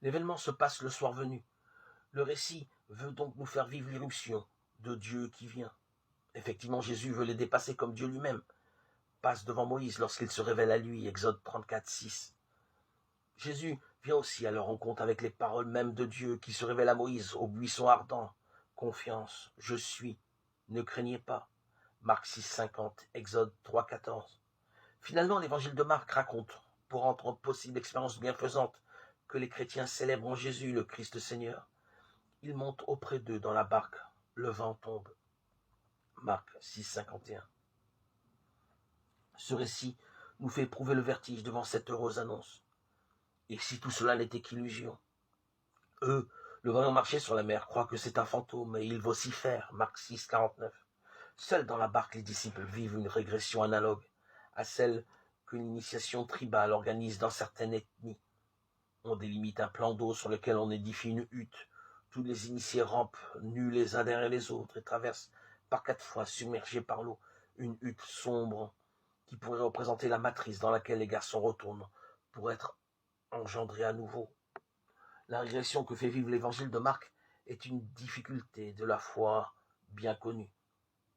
L'événement se passe le soir venu. Le récit veut donc nous faire vivre l'irruption de Dieu qui vient. Effectivement, Jésus veut les dépasser comme Dieu lui-même passe devant Moïse lorsqu'il se révèle à lui, Exode 34, 6. Jésus vient aussi à leur rencontre avec les paroles mêmes de Dieu qui se révèlent à Moïse au buisson ardent. Confiance, je suis, ne craignez pas. Marc 6, 50, Exode 3, 14. Finalement, l'évangile de Marc raconte, pour rendre possible l'expérience bienfaisante que les chrétiens célèbrent en Jésus, le Christ Seigneur. Il monte auprès d'eux dans la barque. Le vent tombe. Marc 6, 51. Ce récit nous fait éprouver le vertige devant cette heureuse annonce. Et si tout cela n'était qu'illusion? Eux, le voyant marcher sur la mer, croient que c'est un fantôme et ils vocifèrent. Marc 6, 49. Seuls dans la barque, les disciples vivent une régression analogue à celle que l'initiation tribale organise dans certaines ethnies. On délimite un plan d'eau sur lequel on édifie une hutte. Tous les initiés rampent, nus les uns derrière les autres, et traversent par 4 fois, submergés par l'eau, une hutte sombre qui pourrait représenter la matrice dans laquelle les garçons retournent pour être engendrés à nouveau. La régression que fait vivre l'évangile de Marc est une difficulté de la foi bien connue.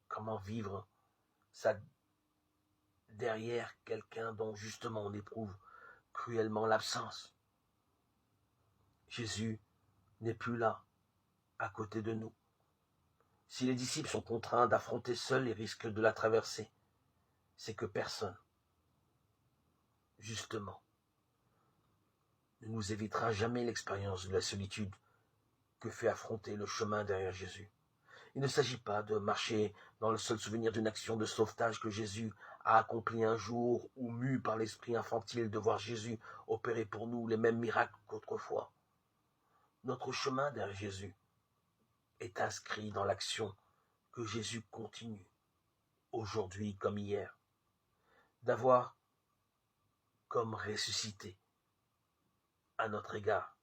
Comment vivre ça derrière quelqu'un dont justement on éprouve cruellement l'absence? Jésus n'est plus là, à côté de nous. Si les disciples sont contraints d'affronter seuls les risques de la traversée, c'est que personne, justement, ne nous évitera jamais l'expérience de la solitude que fait affronter le chemin derrière Jésus. Il ne s'agit pas de marcher dans le seul souvenir d'une action de sauvetage que Jésus a accomplie un jour ou mu par l'esprit infantile de voir Jésus opérer pour nous les mêmes miracles qu'autrefois. Notre chemin derrière Jésus est inscrit dans l'action que Jésus continue, aujourd'hui comme hier, d'avoir comme ressuscité à notre égard